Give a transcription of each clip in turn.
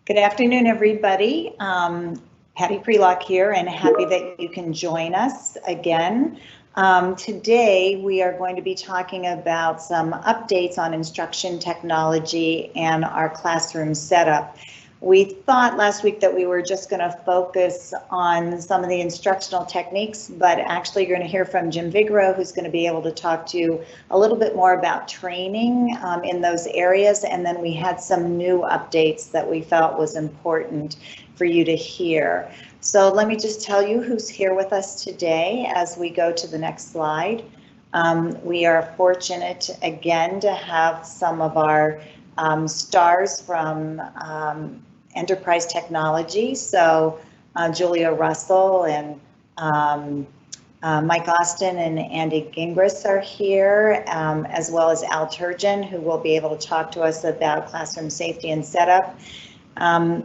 Good afternoon, everybody. Patty Prelock here, and happy that you can join us again. Today, we are going to be talking about some updates on instruction technology and our classroom setup. We thought last week that we were just going to focus on some of the instructional techniques, but actually you're going to hear from Jim Vigro, who's going to be able to talk to you a little bit more about training in those areas. And then we had some new updates that we felt was important for you to hear. So let me just tell you who's here with us today as we go to the next slide. We are fortunate again to have some of our stars from enterprise technology. So Julia Russell and Mike Austin and Andy Gingras are here, as well as Al Turgeon, who will be able to talk to us about classroom safety and setup.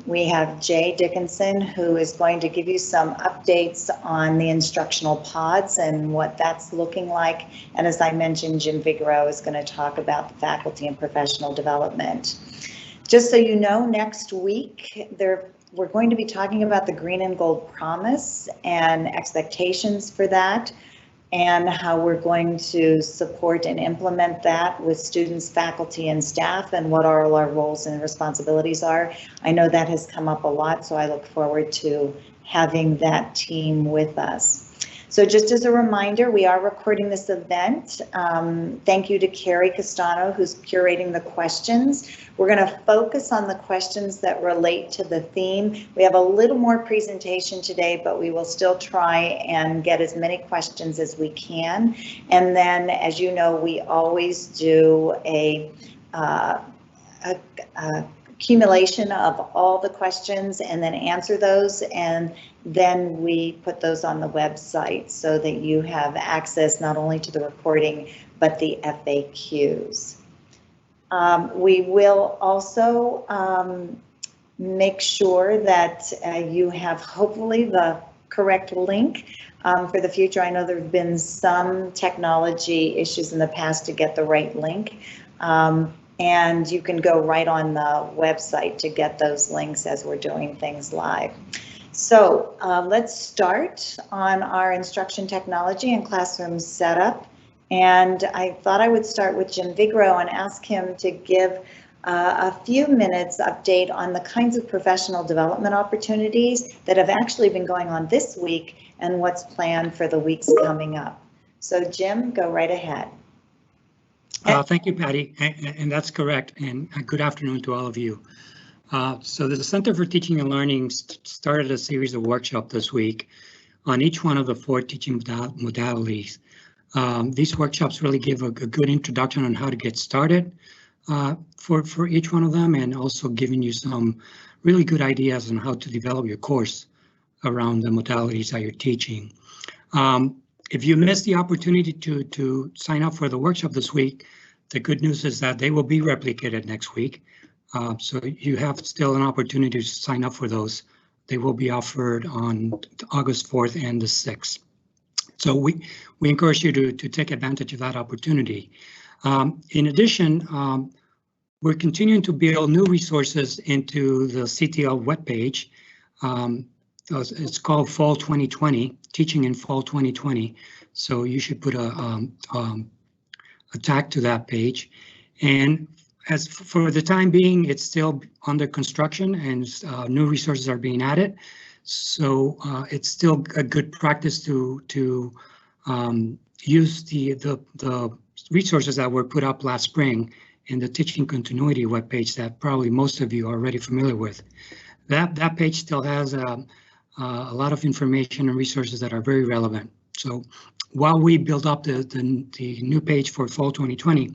We have Jay Dickinson, who is going to give you some updates on the instructional pods and what that's looking like. And as I mentioned, Jim Vigro is going to talk about the faculty and professional development. Just so you know, next week we're going to be talking about the Green and Gold Promise and expectations for that, and how we're going to support and implement that with students, faculty, and staff, and what all our roles and responsibilities are. I know that has come up a lot, so I look forward to having that team with us. So just as a reminder, we are recording this event. Thank you to Carrie Castano, who's curating the questions. We're going to focus on the questions that relate to the theme. We have a little more presentation today, but we will still try and get as many questions as we can. And then, as you know, we always do a accumulation of all the questions and then answer those, and then we put those on the website so that you have access not only to the recording but the FAQs. We will also make sure that you have hopefully the correct link for the future. I know there have been some technology issues in the past to get the right link. And you can go right on the website to get those links as we're doing things live. So let's start on our instruction technology and classroom setup. And I thought I would start with Jim Vigro and ask him to give a few minutes update on the kinds of professional development opportunities that have actually been going on this week and what's planned for the weeks coming up. So Jim, go right ahead. Thank you, Patty, and that's correct, and good afternoon to all of you. So the Center for Teaching and Learning started a series of workshops this week on each one of the 4 teaching modalities. These workshops really give a good introduction on how to get started for each one of them, and also giving you some really good ideas on how to develop your course around the modalities that you're teaching. If you missed the opportunity to sign up for the workshop this week, the good news is that they will be replicated next week. So you have still an opportunity to sign up for those. They will be offered on August 4th and the 6th. So we encourage you to take advantage of that opportunity. In addition, we're continuing to build new resources into the CTL webpage. It's called Fall 2020, Teaching in Fall 2020. So you should put a tag to that page. And as for the time being, it's still under construction and new resources are being added. So it's still a good practice to use the resources that were put up last spring in the Teaching Continuity webpage that probably most of you are already familiar with. That page still has a lot of information and resources that are very relevant. So while we build up the new page for Fall 2020,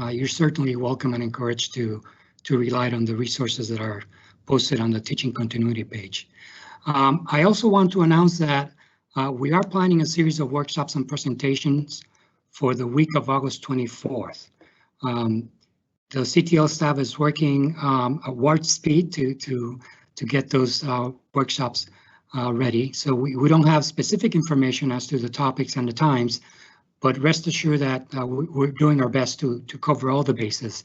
you're certainly welcome and encouraged to rely on the resources that are posted on the Teaching Continuity page. I also want to announce that we are planning a series of workshops and presentations for the week of August 24th. The CTL staff is working at warp speed to get those workshops ready. So we don't have specific information as to the topics and the times, but rest assured that we're doing our best to cover all the bases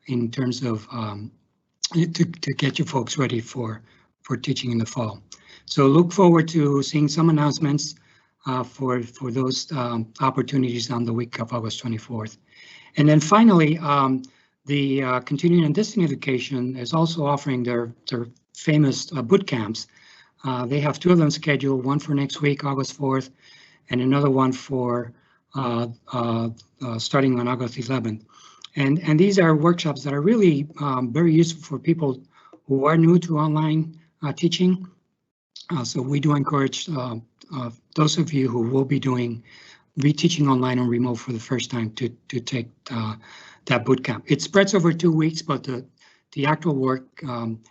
in terms of to get you folks ready for teaching in the fall. So look forward to seeing some announcements for those opportunities on the week of August 24th. And then finally, the continuing and distance education is also offering their famous boot camps. They have 2 of them scheduled, one for next week, August 4th, and another one for starting on August 11th. And these are workshops that are really very useful for people who are new to online teaching. So we do encourage those of you who will be teaching online and remote for the first time to take that boot camp. It spreads over 2 weeks, but the actual work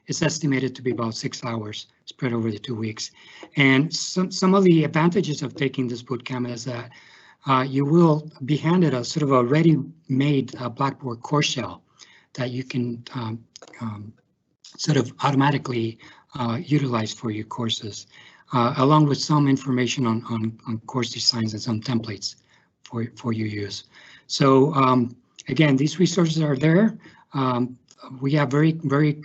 is estimated to be about 6 hours spread over the 2 weeks. And some of the advantages of taking this boot camp is that you will be handed a sort of a ready-made Blackboard course shell that you can sort of automatically utilize for your courses, along with some information on course designs and some templates for your use. So again, these resources are there. We have very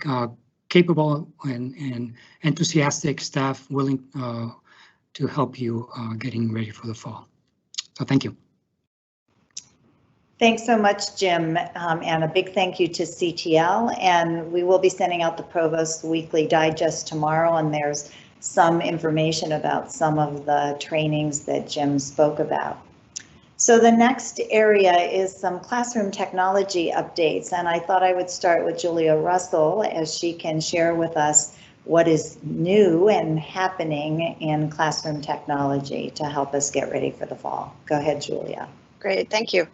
capable and enthusiastic staff willing to help you getting ready for the fall. So thank you. Thanks so much, Jim, and a big thank you to CTL. And we will be sending out the Provost Weekly Digest tomorrow, and there's some information about some of the trainings that Jim spoke about. So the next area is some classroom technology updates, and I thought I would start with Julia Russell as she can share with us what is new and happening in classroom technology to help us get ready for the fall. Go ahead, Julia. Great, thank you.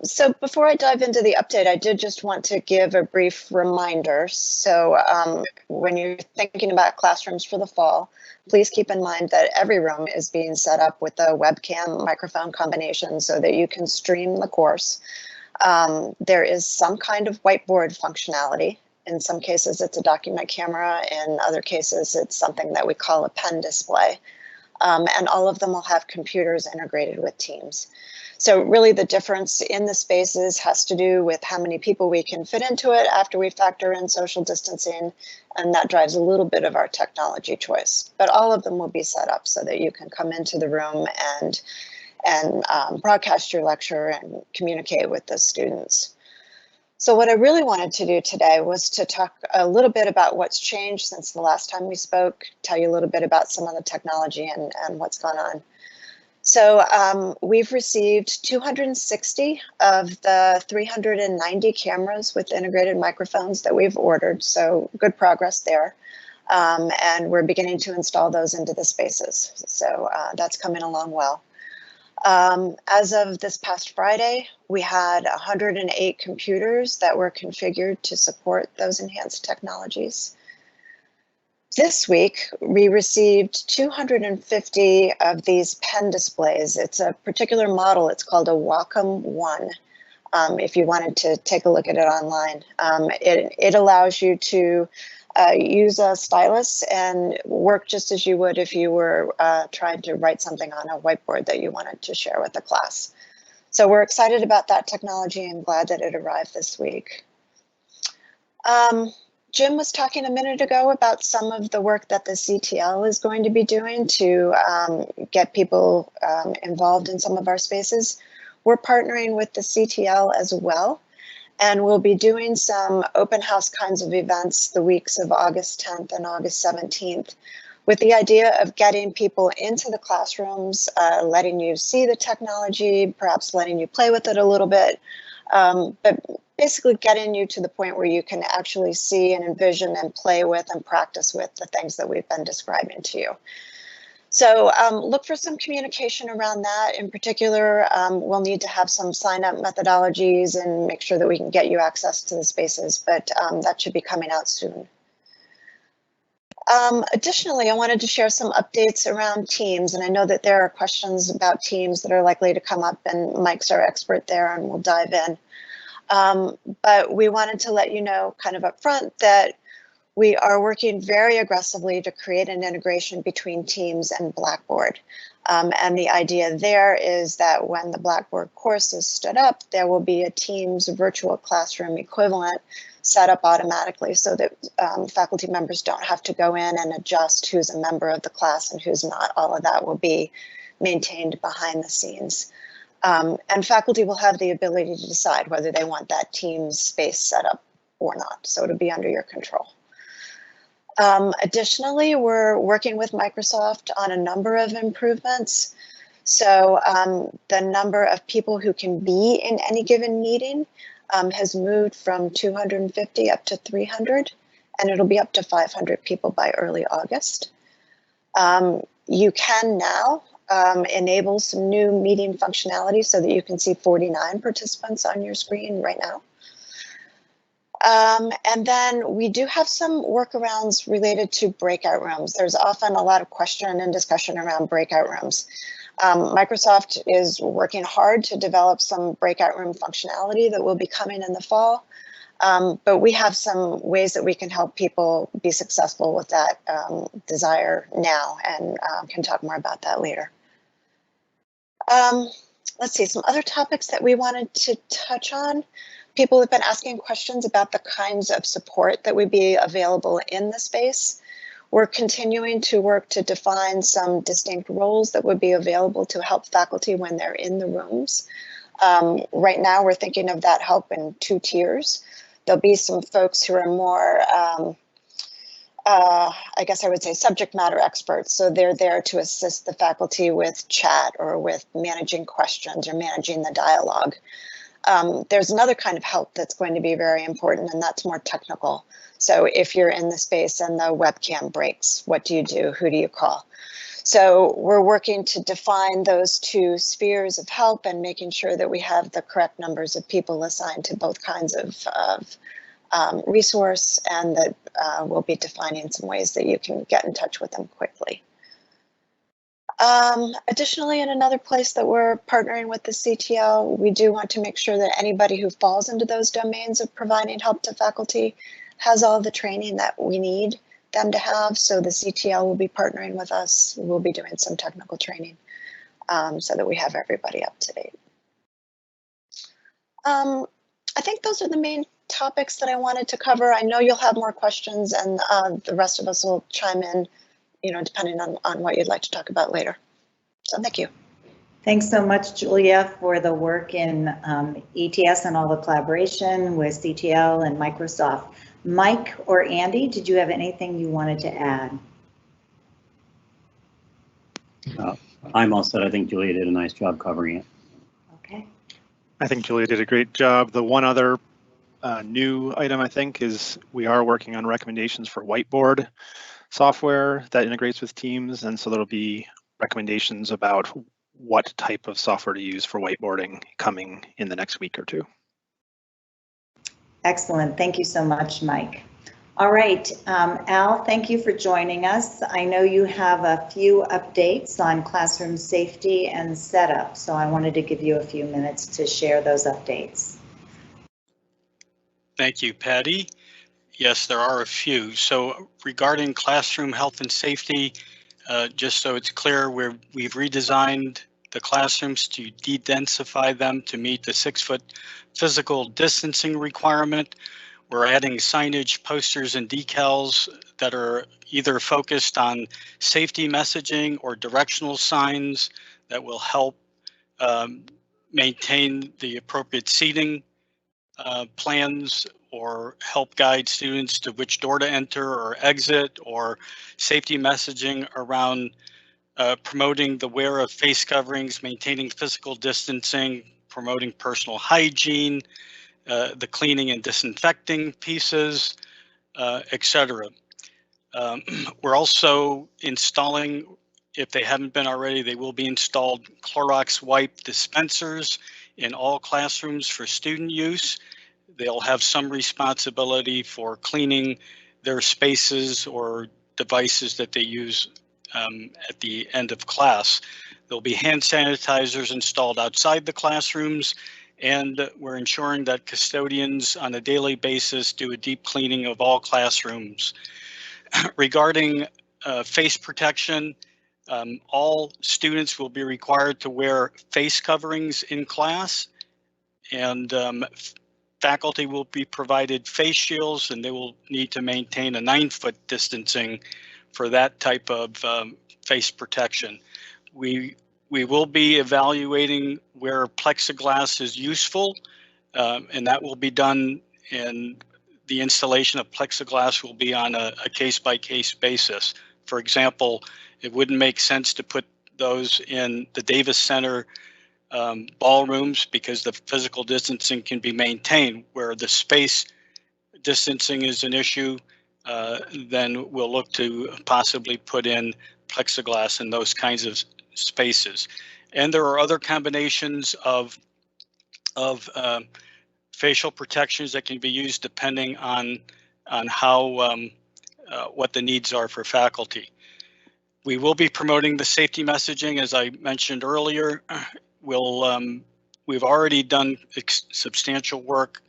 So before I dive into the update, I did just want to give a brief reminder. So when you're thinking about classrooms for the fall, please keep in mind that every room is being set up with a webcam microphone combination so that you can stream the course. There is some kind of whiteboard functionality. In some cases, it's a document camera. In other cases, it's something that we call a pen display. And all of them will have computers integrated with Teams. So really the difference in the spaces has to do with how many people we can fit into it after we factor in social distancing, and that drives a little bit of our technology choice. But all of them will be set up so that you can come into the room and broadcast your lecture and communicate with the students. So what I really wanted to do today was to talk a little bit about what's changed since the last time we spoke, tell you a little bit about some of the technology and what's gone on. So we've received 260 of the 390 cameras with integrated microphones that we've ordered, so good progress there. And we're beginning to install those into the spaces, so that's coming along well. As of this past Friday, we had 108 computers that were configured to support those enhanced technologies. This week, we received 250 of these pen displays. It's a particular model. It's called a Wacom One. If you wanted to take a look at it online, it allows you to use a stylus and work just as you would if you were trying to write something on a whiteboard that you wanted to share with the class. So we're excited about that technology and glad that it arrived this week. Jim was talking a minute ago about some of the work that the CTL is going to be doing to get people involved in some of our spaces. We're partnering with the CTL as well, and we'll be doing some open house kinds of events the weeks of August 10th and August 17th, with the idea of getting people into the classrooms, letting you see the technology, perhaps letting you play with it a little bit, but basically getting you to the point where you can actually see and envision and play with and practice with the things that we've been describing to you. So look for some communication around that. In particular, we'll need to have some sign-up methodologies and make sure that we can get you access to the spaces, but that should be coming out soon. Additionally, I wanted to share some updates around Teams, and I know that there are questions about Teams that are likely to come up, and Mike's our expert there, and we'll dive in. But we wanted to let you know kind of up front that we are working very aggressively to create an integration between Teams and Blackboard. And the idea there is that when the Blackboard course is stood up, there will be a Teams virtual classroom equivalent set up automatically so that faculty members don't have to go in and adjust who's a member of the class and who's not. All of that will be maintained behind the scenes. And faculty will have the ability to decide whether they want that team space set up or not. So it'll be under your control. Additionally, we're working with Microsoft on a number of improvements. So the number of people who can be in any given meeting has moved from 250 up to 300, and it'll be up to 500 people by early August. You can now enable some new meeting functionality so that you can see 49 participants on your screen right now. And then we do have some workarounds related to breakout rooms. There's often a lot of question and discussion around breakout rooms. Microsoft is working hard to develop some breakout room functionality that will be coming in the fall. But we have some ways that we can help people be successful with that desire now, and can talk more about that later. Let's see, some other topics that we wanted to touch on. People have been asking questions about the kinds of support that would be available in the space. We're continuing to work to define some distinct roles that would be available to help faculty when they're in the rooms. Right now, we're thinking of that help in 2 tiers. There'll be some folks who are more, I guess I would say, subject matter experts. So they're there to assist the faculty with chat or with managing questions or managing the dialogue. There's another kind of help that's going to be very important, and that's more technical. So if you're in the space and the webcam breaks, what do you do? Who do you call? So we're working to define those 2 spheres of help and making sure that we have the correct numbers of people assigned to both kinds of resource, and that we'll be defining some ways that you can get in touch with them quickly. Additionally, in another place that we're partnering with the CTL, we do want to make sure that anybody who falls into those domains of providing help to faculty has all the training that we need them to have. So the CTL will be partnering with us. We'll be doing some technical training so that we have everybody up to date. I think those are the main topics that I wanted to cover. I know you'll have more questions, and the rest of us will chime in, depending on what you'd like to talk about later. So thank you. Thanks so much, Julia, for the work in ETS and all the collaboration with CTL and Microsoft. Mike or Andy, did you have anything you wanted to add? I'm all set. I think Julia did a nice job covering it. Okay. I think Julia did a great job. The one other new item, I think, is we are working on recommendations for whiteboard software that integrates with Teams, and so there'll be recommendations about what type of software to use for whiteboarding coming in the next week or 2. Excellent. Thank you so much, Mike. All right, Al, thank you for joining us. I know you have a few updates on classroom safety and setup, so I wanted to give you a few minutes to share those updates. Thank you, Patty. Yes, there are a few. So regarding classroom health and safety, just so it's clear, we've redesigned the classrooms to de-densify them to meet the 6-foot physical distancing requirement. We're adding signage, posters, and decals that are either focused on safety messaging or directional signs that will help maintain the appropriate seating plans, or help guide students to which door to enter or exit, or safety messaging around promoting the wear of face coverings, maintaining physical distancing, promoting personal hygiene, the cleaning and disinfecting pieces, etc. We're also installing, if they haven't been already, they will be installed Clorox wipe dispensers in all classrooms for student use. They'll have some responsibility for cleaning their spaces or devices that they use at the end of class. There'll be hand sanitizers installed outside the classrooms, and we're ensuring that custodians on a daily basis do a deep cleaning of all classrooms. Regarding face protection, all students will be required to wear face coverings in class, and faculty will be provided face shields, and they will need to maintain a 9-foot distancing for that type of face protection. We will be evaluating where plexiglass is useful, and that will be done, and the installation of plexiglass will be on a case-by-case basis. For example, it wouldn't make sense to put those in the Davis Center ballrooms because the physical distancing can be maintained. Where the space distancing is an issue, then we'll look to possibly put in plexiglass in those kinds of spaces. And there are other combinations of facial protections that can be used depending on how what the needs are for faculty. We will be promoting the safety messaging, as I mentioned earlier. We've already done substantial work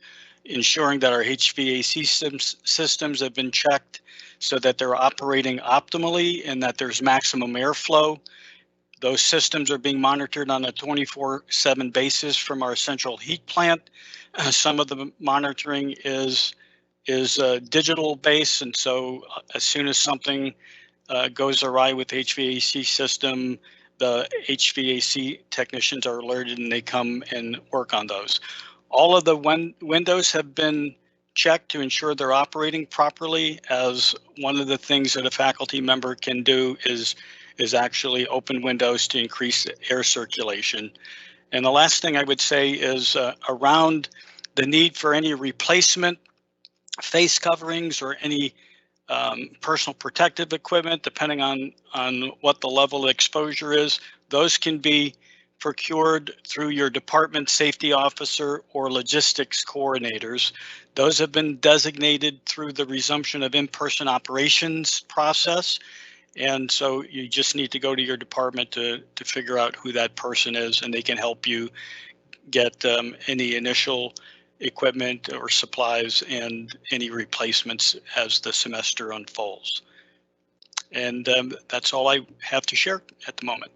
ensuring that our HVAC systems have been checked so that they're operating optimally and that there's maximum airflow. Those systems are being monitored on a 24/7 basis from our central heat plant. Some of the monitoring is digital based, and so as soon as something goes awry with the HVAC system, the HVAC technicians are alerted and they come and work on those. All of the windows have been checked to ensure they're operating properly, as one of the things that a faculty member can do is actually open windows to increase air circulation. And the last thing I would say is around the need for any replacement face coverings or any personal protective equipment, depending on what the level of exposure is. Those can be procured through your department safety officer or logistics coordinators. Those have been designated through the resumption of in-person operations process. And so you just need to go to your department to figure out who that person is, and they can help you get any initial equipment or supplies and any replacements as the semester unfolds. And that's all I have to share at the moment.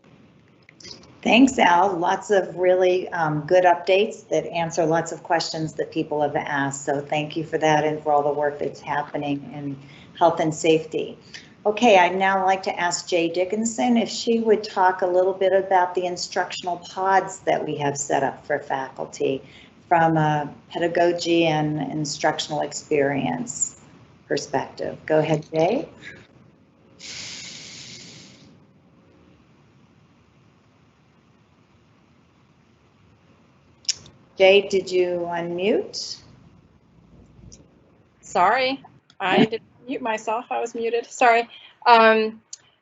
Thanks, Al. Lots of really good updates that answer lots of questions that people have asked. So thank you for that and for all the work that's happening in health and safety. Okay, I'd now like to ask Jay Dickinson if she would talk a little bit about the instructional pods that we have set up for faculty from a pedagogy and instructional experience perspective. Go ahead, Jay. Jay, did you unmute? Sorry, I didn't mute myself. I was muted. Sorry.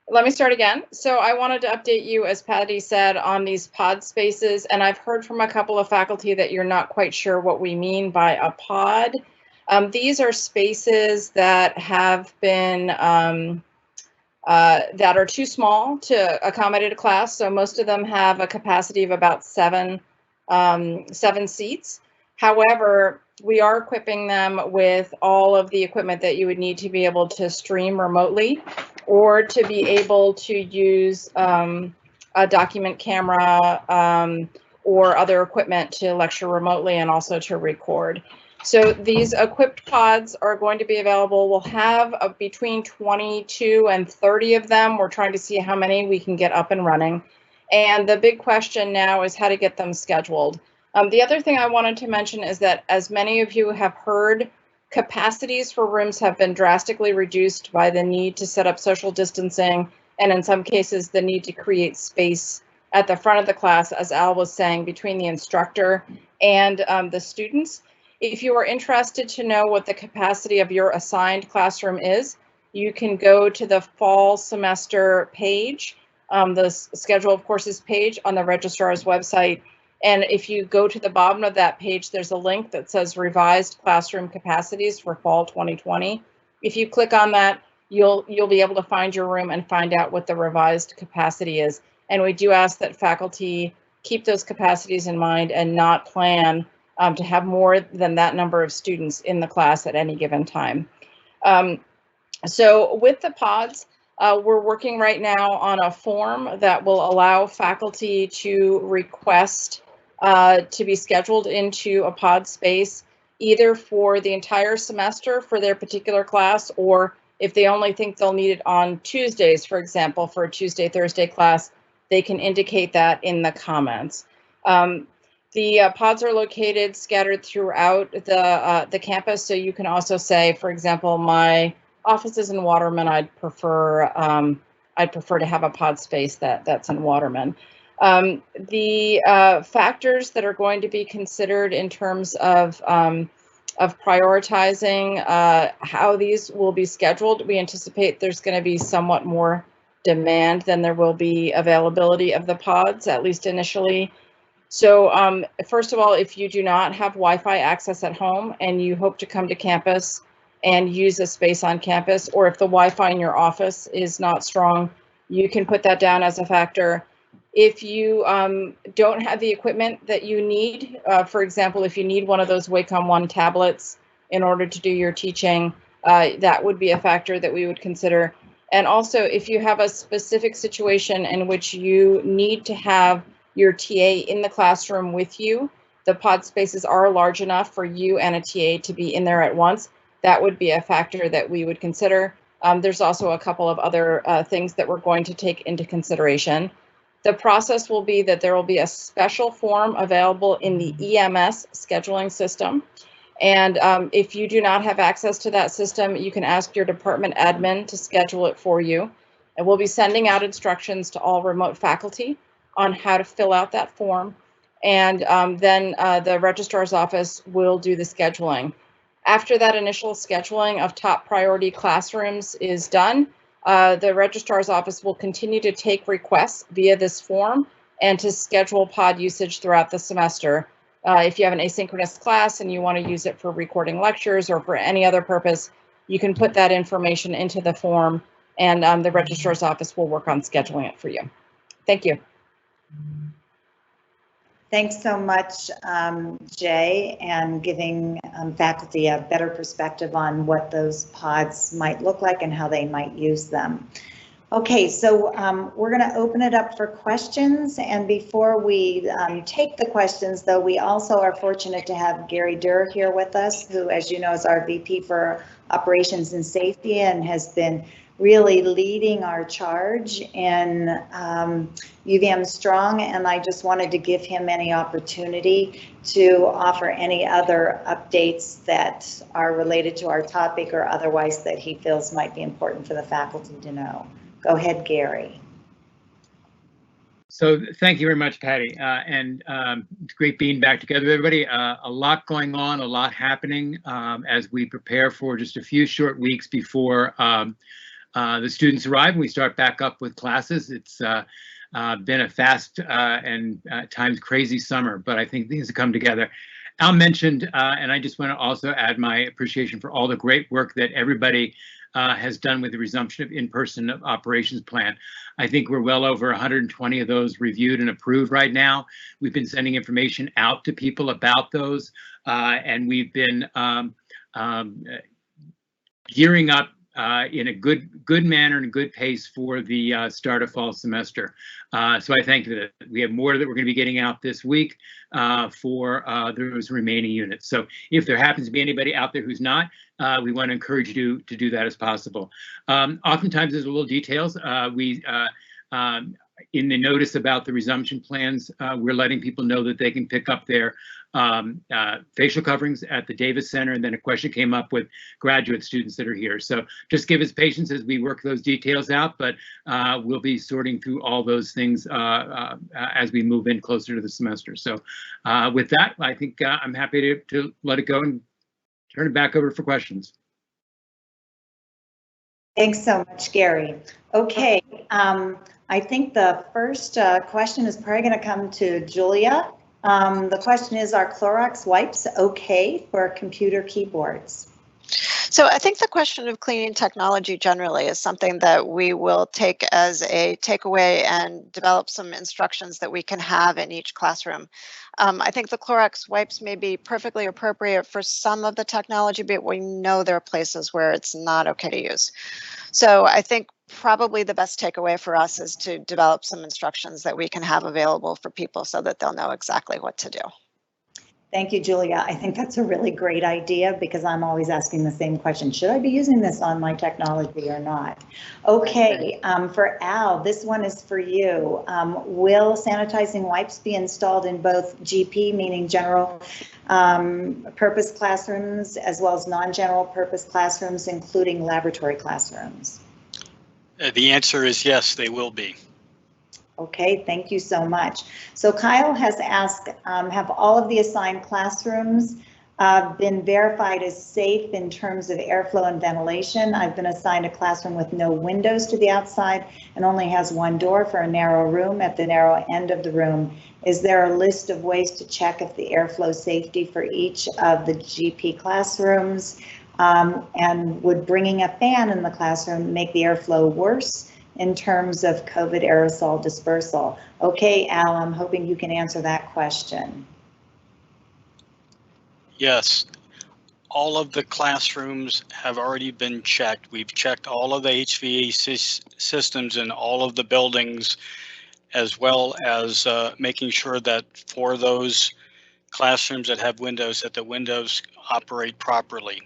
Let me start again. So I wanted to update you, as Patty said, on these pod spaces, and I've heard from a couple of faculty that you're not quite sure what we mean by a pod. These are spaces that have been that are too small to accommodate a class. So most of them have a capacity of about seven seats. However, we are equipping them with all of the equipment that you would need to be able to stream remotely or to be able to use a document camera or other equipment to lecture remotely and also to record. So these equipped pods are going to be available. We'll have between 22 and 30 of them. We're trying to see how many we can get up and running. And the big question now is how to get them scheduled. The other thing I wanted to mention is that, as many of you have heard, capacities for rooms have been drastically reduced by the need to set up social distancing, and in some cases, the need to create space at the front of the class, as Al was saying, between the instructor and the students. If you are interested to know what the capacity of your assigned classroom is, you can go to the fall semester page, the schedule of courses page on the registrar's website. And if you go to the bottom of that page, there's a link that says revised classroom capacities for fall 2020. If you click on that, you'll be able to find your room and find out what the revised capacity is. And we do ask that faculty keep those capacities in mind and not plan to have more than that number of students in the class at any given time. So with the pods, we're working right now on a form that will allow faculty to request to be scheduled into a pod space. either for the entire semester for their particular class, or if they only think they'll need it on Tuesdays, for example, for a Tuesday, Thursday class, they can indicate that in the comments. The pods are located scattered throughout the campus, so you can also say, for example, my office is in Waterman. I'd prefer to have a pod space that's in Waterman. The factors that are going to be considered in terms of prioritizing how these will be scheduled, we anticipate there's going to be somewhat more demand than there will be availability of the pods, at least initially. So first of all, if you do not have Wi-Fi access at home and you hope to come to campus and use a space on campus, or if the Wi-Fi in your office is not strong, you can put that down as a factor. If you don't have the equipment that you need, for example, if you need one of those Wacom One tablets in order to do your teaching, that would be a factor that we would consider. And also, if you have a specific situation in which you need to have your TA in the classroom with you, the pod spaces are large enough for you and a TA to be in there at once, that would be a factor that we would consider. There's also a couple of other things that we're going to take into consideration. The process will be that there will be a special form available in the EMS scheduling system. And if you do not have access to that system, you can ask your department admin to schedule it for you. And we'll be sending out instructions to all remote faculty on how to fill out that form. And then the registrar's office will do the scheduling. After that initial scheduling of top priority classrooms is done, the registrar's office will continue to take requests via this form and to schedule pod usage throughout the semester. If you have an asynchronous class and you want to use it for recording lectures or for any other purpose, you can put that information into the form, and the registrar's office will work on scheduling it for you. Thank you. Thanks so much, Jay, and giving faculty a better perspective on what those pods might look like and how they might use them. Okay, so we're going to open it up for questions, and before we take the questions, though, we also are fortunate to have Gary Durr here with us, who, as you know, is our VP for Operations and Safety and has been really leading our charge in UVM Strong, and I just wanted to give him any opportunity to offer any other updates that are related to our topic or otherwise that he feels might be important for the faculty to know. Go ahead, Gary. So thank you very much, Patty, and it's great being back together with everybody. A lot going on, a lot happening as we prepare for just a few short weeks before the students arrive and we start back up with classes. It's been a fast and at times crazy summer, but I think things have come together. Al mentioned, and I just want to also add my appreciation for all the great work that everybody has done with the resumption of in-person operations plan. I think we're well over 120 of those reviewed and approved right now. We've been sending information out to people about those, and we've been gearing up in a good manner and a good pace for the start of fall semester. So I thank you. We have more that we're going to be getting out this week for those remaining units. So if there happens to be anybody out there who's not, we want to encourage you to do that as possible. Oftentimes there's a little details. In the notice about the resumption plans, we're letting people know that they can pick up their facial coverings at the Davis Center, and then a question came up with graduate students that are here. So just give us patience as we work those details out, but we'll be sorting through all those things as we move in closer to the semester. So with that, I think I'm happy to let it go and turn it back over for questions. Thanks so much, Gary. Okay, I think the first question is probably going to come to Julia. The question is, are Clorox wipes okay for computer keyboards? So I think the question of cleaning technology generally is something that we will take as a takeaway and develop some instructions that we can have in each classroom. I think the Clorox wipes may be perfectly appropriate for some of the technology, but we know there are places where it's not okay to use. So I think probably the best takeaway for us is to develop some instructions that we can have available for people so that they'll know exactly what to do. Thank you, Julia. I think that's a really great idea because I'm always asking the same question. Should I be using this on my technology or not? Okay, for Al, this one is for you. Will sanitizing wipes be installed in both GP, meaning general purpose classrooms, as well as non-general purpose classrooms, including laboratory classrooms? The answer is yes, they will be. Okay, thank you so much. So Kyle has asked, have all of the assigned classrooms been verified as safe in terms of airflow and ventilation? I've been assigned a classroom with no windows to the outside and only has one door for a narrow room at the narrow end of the room. Is there a list of ways to check if the airflow safety for each of the GP classrooms? And would bringing a fan in the classroom make the airflow worse in terms of COVID aerosol dispersal? Okay, Al, I'm hoping you can answer that question. Yes, all of the classrooms have already been checked. We've checked all of the HVAC systems in all of the buildings, as well as making sure that for those classrooms that have windows, that the windows operate properly.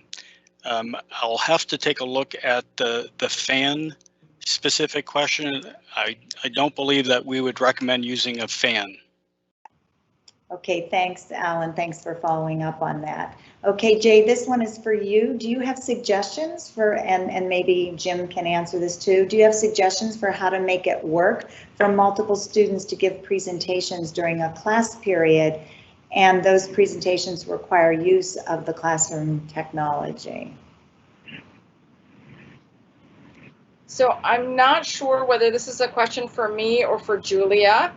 I'll have to take a look at the fan specific question. I don't believe that we would recommend using a fan. Okay, thanks, Alan. Thanks for following up on that. Okay, Jay, this one is for you. Do you have suggestions for, and maybe Jim can answer this too, do you have suggestions for how to make it work for multiple students to give presentations during a class period, and those presentations require use of the classroom technology? So I'm not sure whether this is a question for me or for Julia.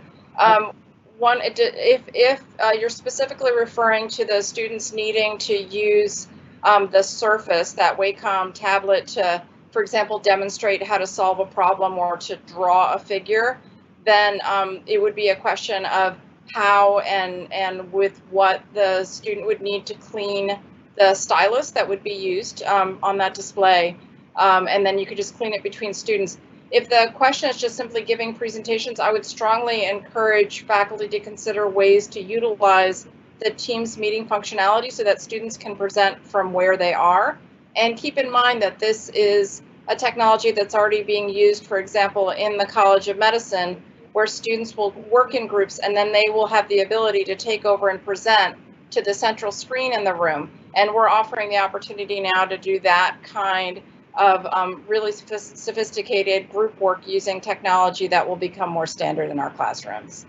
One, if you're specifically referring to the students needing to use the Surface, that Wacom tablet, to, for example, demonstrate how to solve a problem or to draw a figure, then it would be a question of how and with what the student would need to clean the stylus that would be used on that display. And then you could just clean it between students. If the question is just simply giving presentations, I would strongly encourage faculty to consider ways to utilize the Teams meeting functionality so that students can present from where they are. And keep in mind that this is a technology that's already being used, for example, in the College of Medicine, where students will work in groups and then they will have the ability to take over and present to the central screen in the room. And we're offering the opportunity now to do that kind of really sophisticated group work using technology that will become more standard in our classrooms.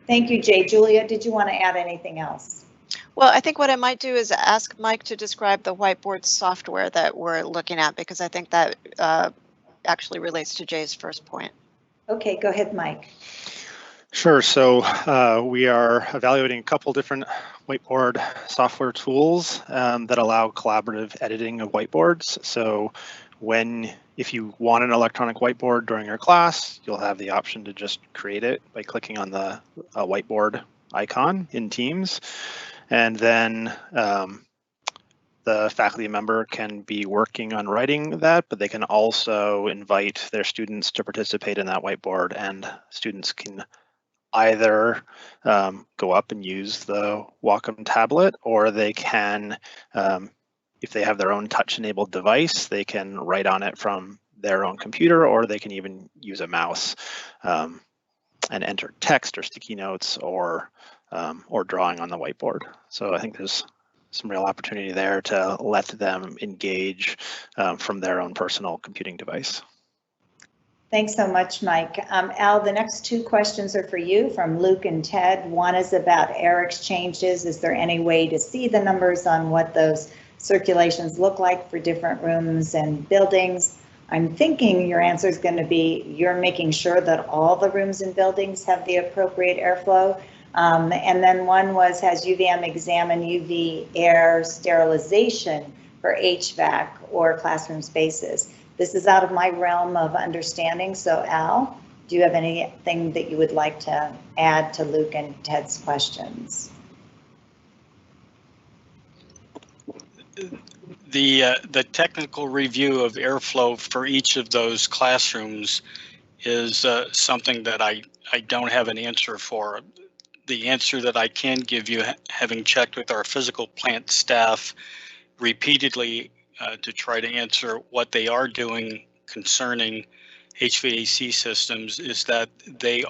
Thank you, Jay. Julia, did you want to add anything else? Well, I think what I might do is ask Mike to describe the whiteboard software that we're looking at, because I think that actually relates to Jay's first point. Okay, go ahead, Mike. Sure. So we are evaluating a couple different whiteboard software tools that allow collaborative editing of whiteboards. So if you want an electronic whiteboard during your class, you'll have the option to just create it by clicking on the whiteboard icon in Teams. And then the faculty member can be working on writing that, but they can also invite their students to participate in that whiteboard, and students can either go up and use the Wacom tablet, or they can, if they have their own touch-enabled device, they can write on it from their own computer, or they can even use a mouse and enter text or sticky notes or drawing on the whiteboard. So I think there's some real opportunity there to let them engage from their own personal computing device. Thanks so much, Mike. Al, the next two questions are for you from Luke and Ted. One is about air exchanges. Is there any way to see the numbers on what those circulations look like for different rooms and buildings? I'm thinking your answer is going to be you're making sure that all the rooms and buildings have the appropriate airflow. And then one was, has UVM examined UV air sterilization for HVAC or classroom spaces? This is out of my realm of understanding. So Al, do you have anything that you would like to add to Luke and Ted's questions? The technical review of airflow for each of those classrooms is something that I don't have an answer for. the answer that I can give you, having checked with our physical plant staff repeatedly to try to answer what they are doing concerning HVAC systems, is that they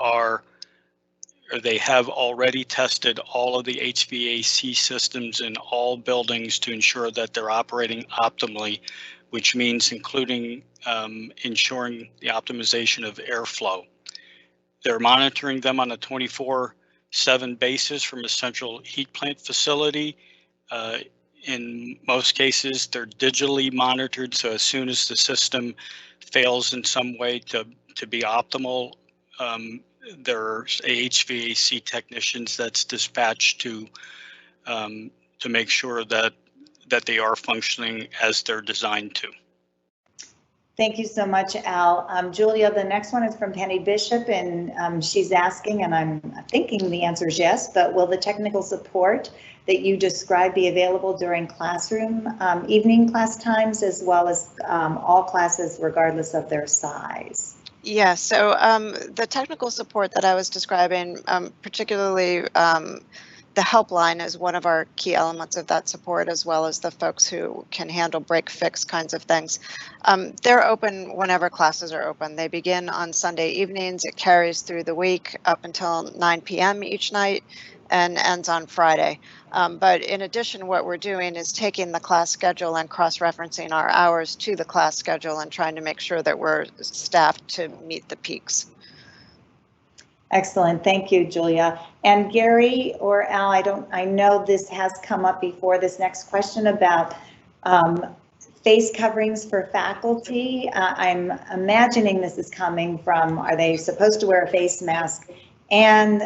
have already tested all of the HVAC systems in all buildings to ensure that they're operating optimally, which means including ensuring the optimization of airflow. They're monitoring them on a 24/7 basis from a central heat plant facility. In most cases, they're digitally monitored, so as soon as the system fails in some way to be optimal, there's HVAC technicians that's dispatched to make sure that they are functioning as they're designed to. Thank you so much, Al. Julia, the next one is from Penny Bishop, and she's asking, and I'm thinking the answer is yes, but will the technical support that you described be available during classroom, evening class times, as well as all classes regardless of their size? Yeah, so the technical support that I was describing, particularly the helpline is one of our key elements of that support, as well as the folks who can handle break fix kinds of things. They're open whenever classes are open. They begin on Sunday evenings. It carries through the week up until 9 p.m. each night and ends on Friday. But in addition, what we're doing is taking the class schedule and cross-referencing our hours to the class schedule and trying to make sure that we're staffed to meet the peaks. Excellent, thank you, Julia. And Gary or Al, I know this has come up before, this next question about face coverings for faculty. I'm imagining this is coming from, are they supposed to wear a face mask? And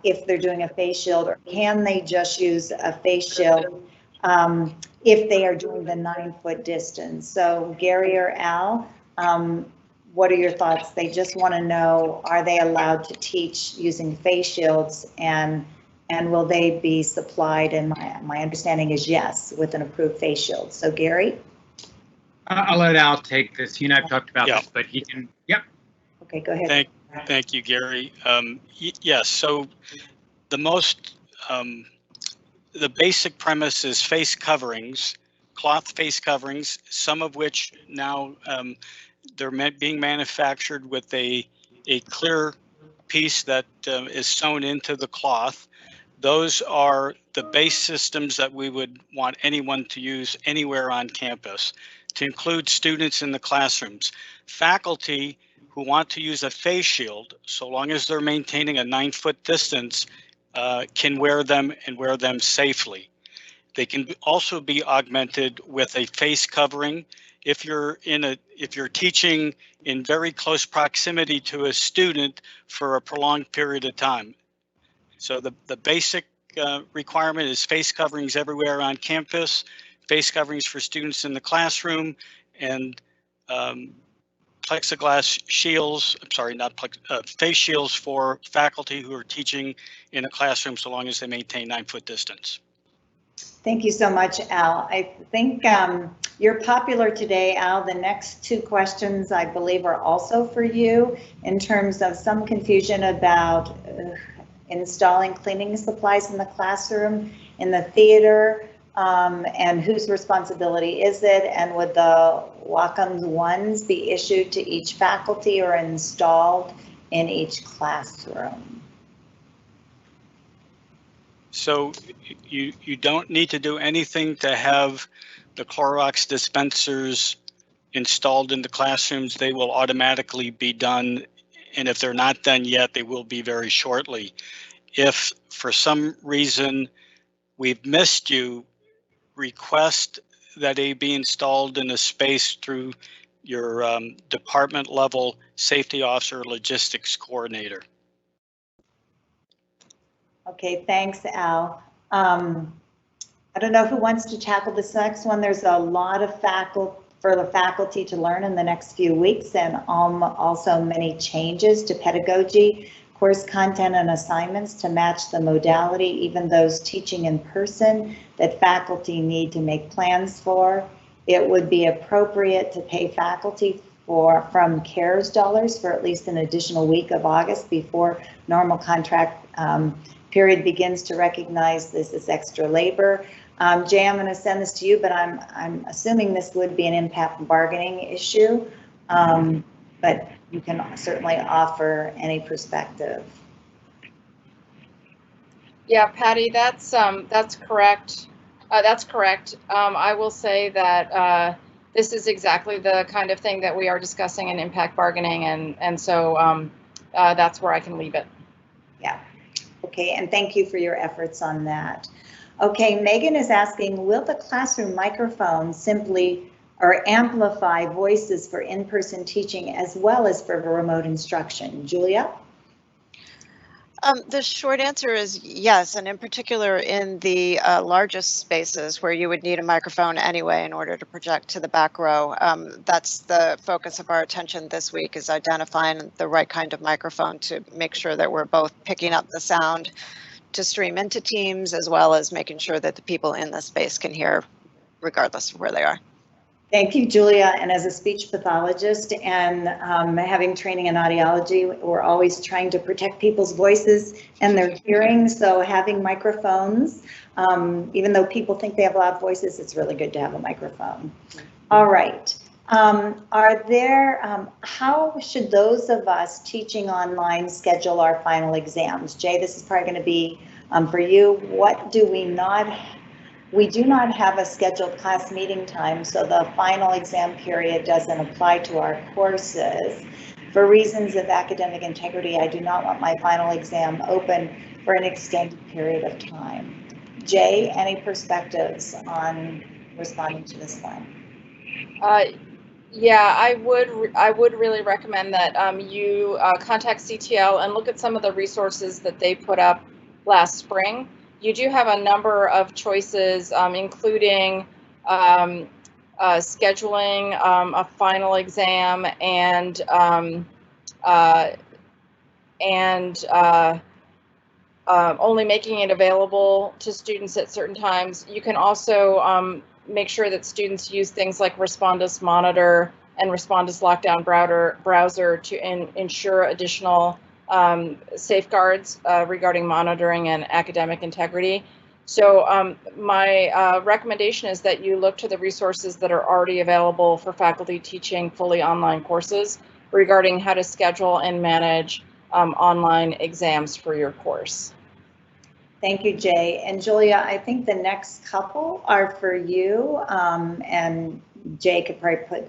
if they're doing a face shield, or can they just use a face shield if they are doing the 9-foot distance? So Gary or Al, what are your thoughts? They just want to know, are they allowed to teach using face shields, and will they be supplied? And my understanding is yes, with an approved face shield. So Gary? I'll let Al take this. He and I've talked about this, but he can, yep. Okay, go ahead. Thank you, Gary. Yes, so the basic premise is face coverings, cloth face coverings, some of which now they're being manufactured with a clear piece that is sewn into the cloth. Those are the base systems that we would want anyone to use anywhere on campus, to include students in the classrooms. Faculty who want to use a face shield, so long as they're maintaining a 9-foot distance, can wear them and wear them safely. They can also be augmented with a face covering if you're teaching in very close proximity to a student for a prolonged period of time. So the basic requirement is face coverings everywhere on campus, face coverings for students in the classroom, and plexiglass shields, I'm sorry, not face shields for faculty who are teaching in a classroom so long as they maintain 9-foot distance. Thank you so much, Al. I think you're popular today, Al. The next 2 questions, I believe, are also for you, in terms of some confusion about installing cleaning supplies in the classroom, in the theater, and whose responsibility is it, and would the Wacom's ones be issued to each faculty or installed in each classroom? So you don't need to do anything to have the Clorox dispensers installed in the classrooms. They will automatically be done, and if they're not done yet, they will be very shortly. If for some reason we've missed you, request that they be installed in a space through your department level safety officer, logistics coordinator. Okay, thanks, Al. I don't know who wants to tackle this next one. There's a lot of for the faculty to learn in the next few weeks, and also many changes to pedagogy, course content, and assignments to match the modality, even those teaching in person, that faculty need to make plans for. It would be appropriate to pay faculty from CARES dollars for at least an additional week of August before normal contract period begins to recognize this as extra labor. Jay, I'm going to send this to you, but I'm assuming this would be an impact bargaining issue, but you can certainly offer any perspective. Yeah, Patty, that's correct. That's correct. I will say that this is exactly the kind of thing that we are discussing in impact bargaining, and so that's where I can leave it. Yeah. Okay, and thank you for your efforts on that. Okay, Megan is asking, will the classroom microphone simply or amplify voices for in-person teaching as well as for remote instruction? Julia? The short answer is yes, and in particular in the largest spaces where you would need a microphone anyway in order to project to the back row. That's the focus of our attention this week, is identifying the right kind of microphone to make sure that we're both picking up the sound to stream into Teams, as well as making sure that the people in the space can hear regardless of where they are. Thank you, Julia. And as a speech pathologist and having training in audiology, we're always trying to protect people's voices and their hearing. So having microphones, even though people think they have loud voices, it's really good to have a microphone. All right. How should those of us teaching online schedule our final exams? Jay, this is probably going to be for you. What do we not? We do not have a scheduled class meeting time, so the final exam period doesn't apply to our courses. For reasons of academic integrity, I do not want my final exam open for an extended period of time. Jay, any perspectives on responding to this one? Yeah, I would really recommend that you contact CTL and look at some of the resources that they put up last spring. You do have a number of choices, including scheduling a final exam and only making it available to students at certain times. You can also make sure that students use things like Respondus Monitor and Respondus Lockdown Browser to ensure additional safeguards regarding monitoring and academic integrity. So my recommendation is that you look to the resources that are already available for faculty teaching fully online courses regarding how to schedule and manage online exams for your course. Thank you, Jay. And Julia, I think the next couple are for you, and Jay could probably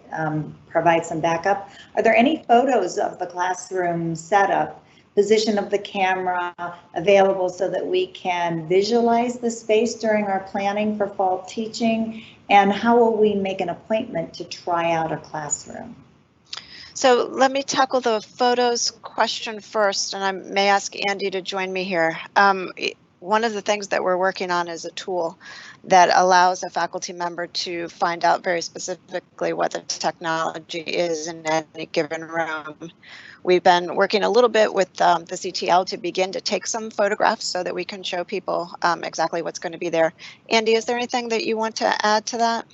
provide some backup. Are there any photos of the classroom setup, position of the camera available so that we can visualize the space during our planning for fall teaching? And how will we make an appointment to try out a classroom? So let me tackle the photos question first, and I may ask Andy to join me here. One of the things that we're working on is a tool that allows a faculty member to find out very specifically what the technology is in any given room. We've been working a little bit with the CTL to begin to take some photographs so that we can show people exactly what's going to be there. Andy, is there anything that you want to add to that?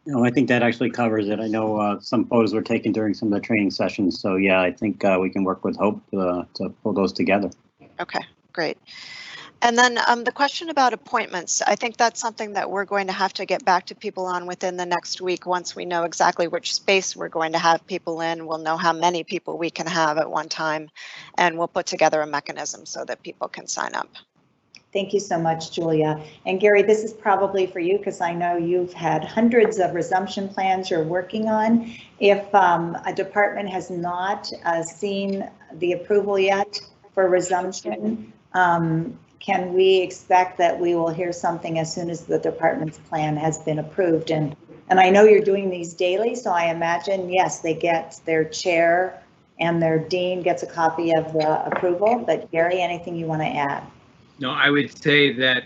No, I think that actually covers it. I know some photos were taken during some of the training sessions. So yeah, I think we can work with Hope to pull those together. Okay, great. And then the question about appointments, I think that's something that we're going to have to get back to people on within the next week. Once we know exactly which space we're going to have people in, we'll know how many people we can have at one time, and we'll put together a mechanism so that people can sign up. Thank you so much, Julia. And Gary, this is probably for you because I know you've had hundreds of resumption plans you're working on. If a department has not seen the approval yet for resumption, can we expect that we will hear something as soon as the department's plan has been approved? And I know you're doing these daily, so I imagine, yes, they get their chair and their dean gets a copy of the approval. But Gary, anything you want to add? No, I would say that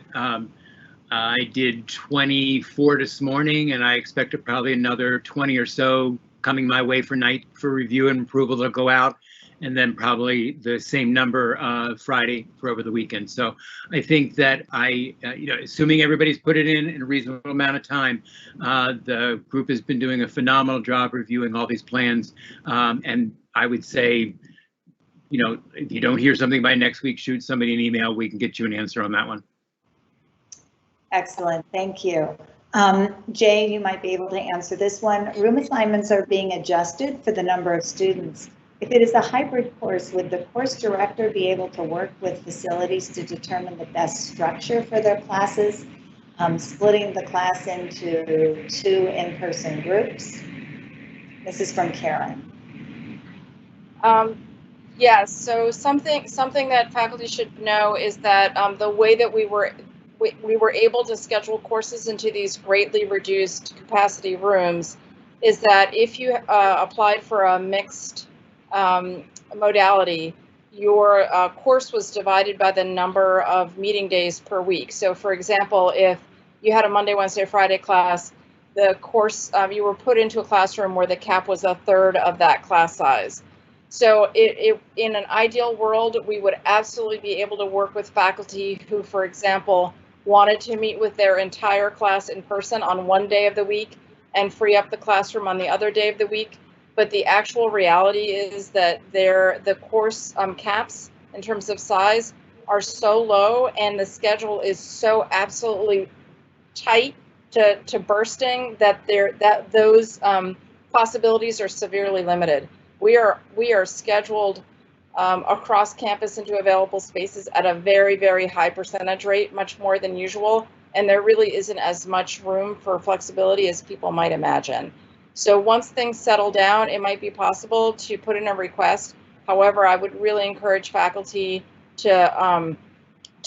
I did 24 this morning, and I expect probably another 20 or so coming my way for review and approval to go out, and then probably the same number Friday for over the weekend. So I think that assuming everybody's put it in a reasonable amount of time, the group has been doing a phenomenal job reviewing all these plans, and I would say if you don't hear something by next week, shoot somebody an email. We can get you an answer on that one. Excellent, thank you. Jay, you might be able to answer this one. Room assignments are being adjusted for the number of students. If it is a hybrid course, would the course director be able to work with facilities to determine the best structure for their classes, splitting the class into 2 in-person groups? This is from Karen. Yes, so something that faculty should know is that the way that we were able to schedule courses into these greatly reduced capacity rooms is that if you applied for a mixed modality, your course was divided by the number of meeting days per week. So for example, if you had a Monday, Wednesday, Friday class, the course, you were put into a classroom where the cap was 1/3 of that class size. So in an ideal world, we would absolutely be able to work with faculty who, for example, wanted to meet with their entire class in person on one day of the week and free up the classroom on the other day of the week. But the actual reality is that the course caps in terms of size are so low, and the schedule is so absolutely tight to bursting that those possibilities are severely limited. We are scheduled across campus into available spaces at a very, very high percentage rate, much more than usual, and there really isn't as much room for flexibility as people might imagine. So once things settle down, it might be possible to put in a request. However, I would really encourage faculty to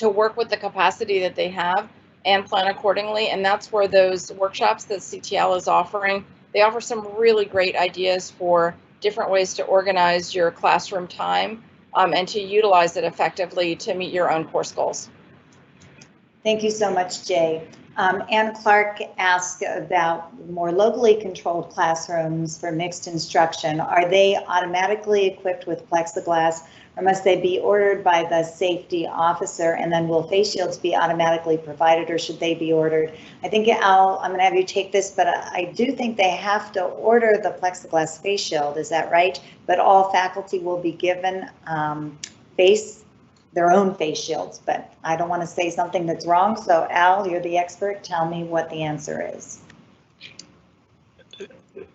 work with the capacity that they have and plan accordingly, and that's where those workshops that CTL is offering, they offer some really great ideas for different ways to organize your classroom time and to utilize it effectively to meet your own course goals. Thank you so much, Jay. Ann Clark asked about more locally controlled classrooms for mixed instruction. Are they automatically equipped with plexiglass, or must they be ordered by the safety officer? And then will face shields be automatically provided, or should they be ordered? I think, Al, I'm going to have you take this, but I do think they have to order the plexiglass face shield. Is that right? But all faculty will be given their own face shields, but I don't want to say something that's wrong. So Al, you're the expert. Tell me what the answer is.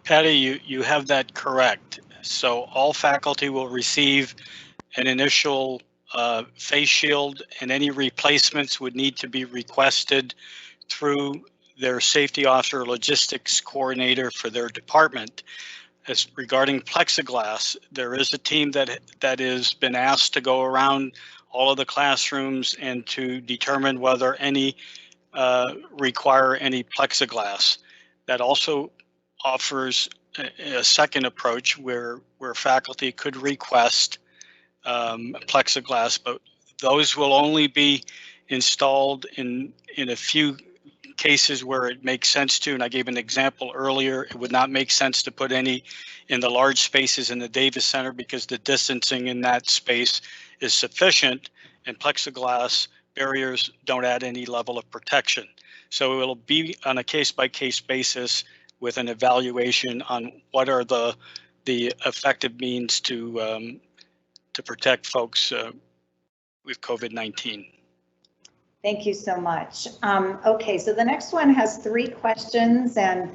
Patty, you have that correct. So all faculty will receive an initial face shield, and any replacements would need to be requested through their safety officer or logistics coordinator for their department. As regarding plexiglass, there is a team that has been asked to go around all of the classrooms and to determine whether any require any plexiglass. That also offers a second approach where faculty could request plexiglass, but those will only be installed in a few cases where it makes sense to, and I gave an example earlier. It would not make sense to put any in the large spaces in the Davis Center because the distancing in that space is sufficient, and plexiglass barriers don't add any level of protection. So it will be on a case-by-case basis with an evaluation on what are the effective means to protect folks with COVID-19. Thank you so much. Okay, so the next one has 3 questions, and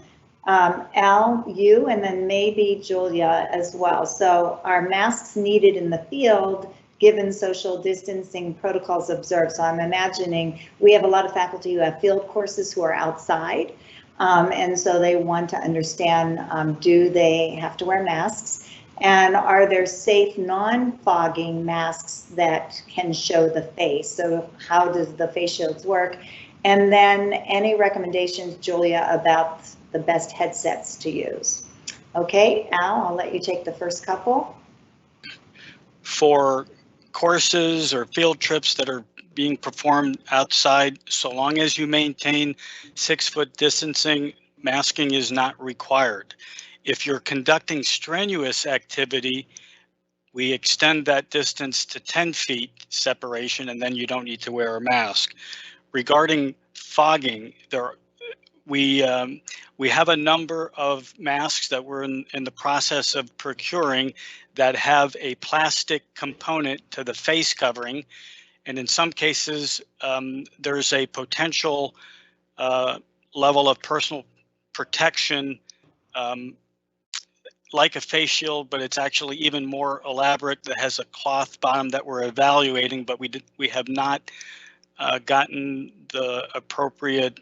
Al, you, and then maybe Julia as well. So are masks needed in the field given social distancing protocols observed? So I'm imagining we have a lot of faculty who have field courses who are outside, and so they want to understand, do they have to wear masks? And are there safe non-fogging masks that can show the face? So how does the face shields work? And then any recommendations, Julia, about the best headsets to use? Okay, Al, I'll let you take the first couple. For courses or field trips that are being performed outside, so long as you maintain 6-foot distancing, masking is not required. If you're conducting strenuous activity, we extend that distance to 10 feet separation, and then you don't need to wear a mask. Regarding fogging, we have a number of masks that we're in the process of procuring that have a plastic component to the face covering. And in some cases, there's a potential level of personal protection like a face shield, but it's actually even more elaborate, that has a cloth bottom that we're evaluating, but we have not gotten the appropriate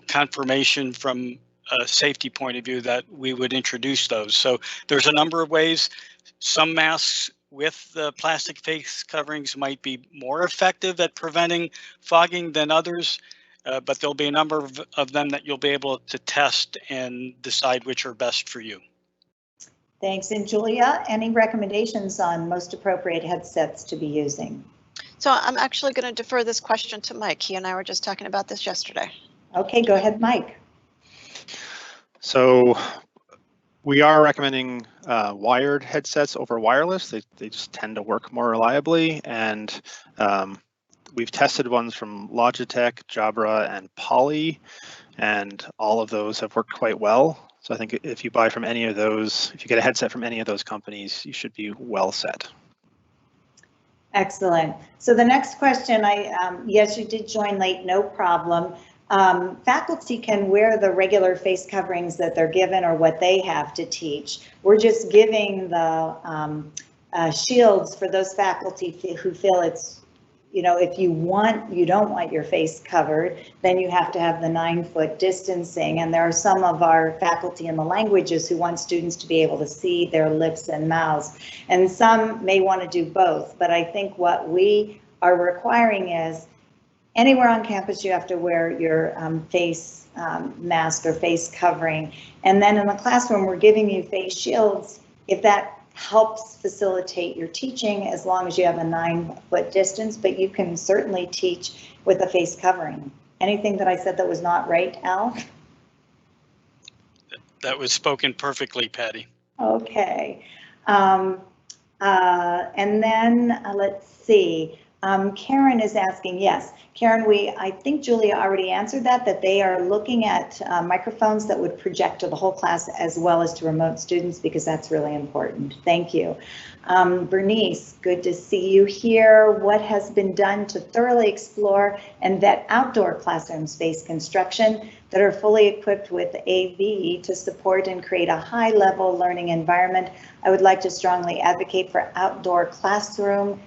confirmation from a safety point of view that we would introduce those. So there's a number of ways. Some masks with the plastic face coverings might be more effective at preventing fogging than others, but there'll be a number of them that you'll be able to test and decide which are best for you. Thanks. And Julia, any recommendations on most appropriate headsets to be using? So I'm actually going to defer this question to Mike. He and I were just talking about this yesterday. Okay, go ahead, Mike. So we are recommending wired headsets over wireless. They just tend to work more reliably, and we've tested ones from Logitech, Jabra, and Poly, and all of those have worked quite well. So I think if you buy from any of those, if you get a headset from any of those companies, you should be well set. Excellent. So the next question, yes, you did join late, no problem. Faculty can wear the regular face coverings that they're given or what they have to teach. We're just giving the shields for those faculty who feel it's, you know, if you don't want your face covered, then you have to have the 9-foot distancing. And there are some of our faculty in the languages who want students to be able to see their lips and mouths. And some may want to do both, but I think what we are requiring is anywhere on campus, you have to wear your face mask or face covering. And then in the classroom, we're giving you face shields if that helps facilitate your teaching, as long as you have a 9-foot distance, but you can certainly teach with a face covering. Anything that I said that was not right, Al? That was spoken perfectly, Patty. Okay. And then let's see. Karen is asking, yes, Karen, I think Julia already answered that they are looking at microphones that would project to the whole class as well as to remote students, because that's really important. Thank you. Bernice, good to see you here. What has been done to thoroughly explore and vet outdoor classroom space construction that are fully equipped with AV to support and create a high-level learning environment? I would like to strongly advocate for outdoor classroom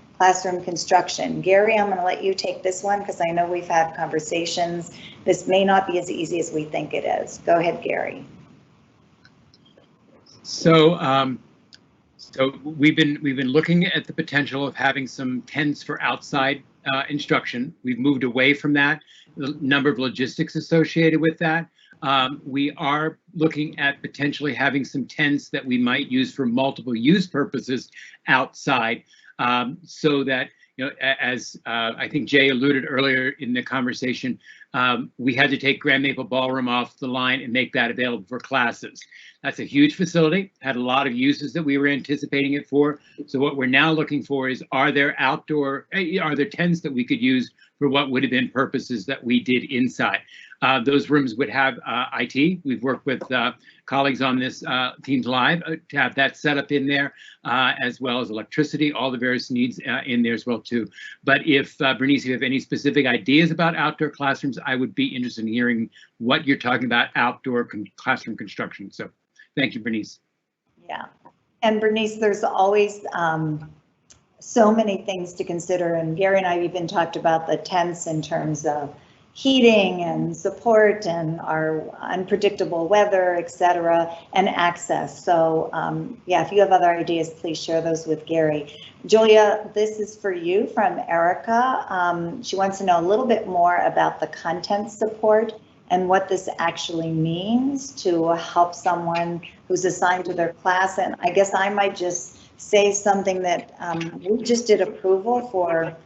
construction. Gary, I'm going to let you take this one because I know we've had conversations. This may not be as easy as we think it is. Go ahead, Gary. So, so we've been looking at the potential of having some tents for outside instruction. We've moved away from that. The number of logistics associated with that. We are looking at potentially having some tents that we might use for multiple use purposes outside. So that, you know, as I think Jay alluded earlier in the conversation, we had to take Grand Maple Ballroom off the line and make that available for classes. That's a huge facility, had a lot of uses that we were anticipating it for. So what we're now looking for is, are there tents that we could use for what would have been purposes that we did inside? Those rooms would have IT. We've worked with colleagues on this Teams Live to have that set up in there, as well as electricity, all the various needs in there as well too. But if Bernice, you have any specific ideas about outdoor classrooms, I would be interested in hearing what you're talking about outdoor classroom construction. So thank you, Bernice. Yeah, and Bernice, there's always so many things to consider, and Gary and I have even talked about the tents in terms of heating and support and our unpredictable weather, etc., and access. So yeah, if you have other ideas, please share those with Gary. Julia, this is for you from Erica. She wants to know a little bit more about the content support and what this actually means to help someone who's assigned to their class. And I guess I might just say something that we just did approval for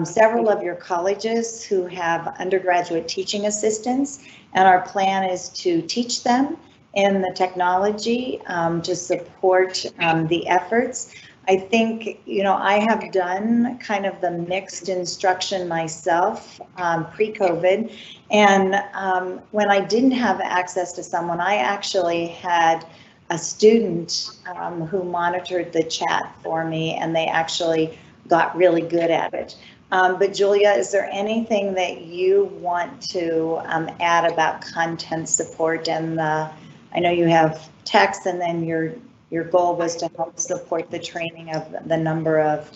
several of your colleges who have undergraduate teaching assistants, and our plan is to teach them in the technology to support the efforts. I think, you know, I have done kind of the mixed instruction myself pre-COVID. And when I didn't have access to someone, I actually had a student who monitored the chat for me, and they actually got really good at it. But Julia, is there anything that you want to add about content support? And I know you have text, and then your goal was to help support the training of the number of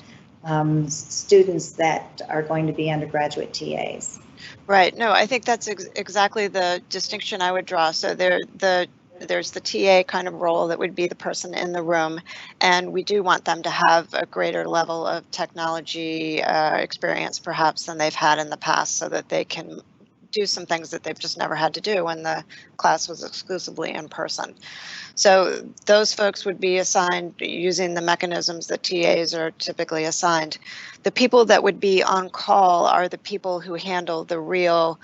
students that are going to be undergraduate TAs. Right. No, I think that's exactly the distinction I would draw. So there's the TA kind of role that would be the person in the room, and we do want them to have a greater level of technology experience perhaps than they've had in the past, so that they can do some things that they've just never had to do when the class was exclusively in person. So those folks would be assigned using the mechanisms that TAs are typically assigned. The people that would be on call are the people who handle the real,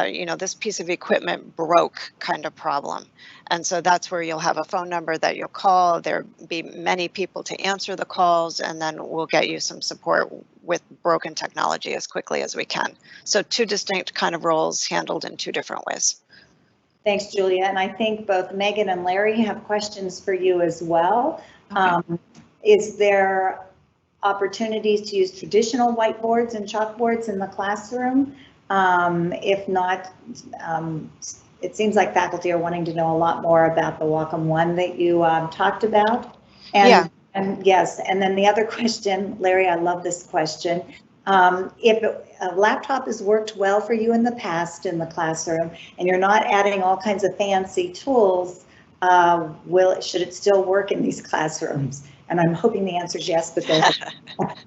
you know, this piece of equipment broke kind of problem. And so that's where you'll have a phone number that you'll call. There'll be many people to answer the calls, and then we'll get you some support with broken technology as quickly as we can. So two distinct kind of roles handled in two different ways. Thanks, Julia. And I think both Megan and Larry have questions for you as well. Okay. Is there opportunities to use traditional whiteboards and chalkboards in the classroom? If not, it seems like faculty are wanting to know a lot more about the Wacom One that you talked about. And, yeah. And yes, and then the other question, Larry, I love this question. If a laptop has worked well for you in the past in the classroom, and you're not adding all kinds of fancy tools, should it still work in these classrooms? And I'm hoping the answer is yes, but go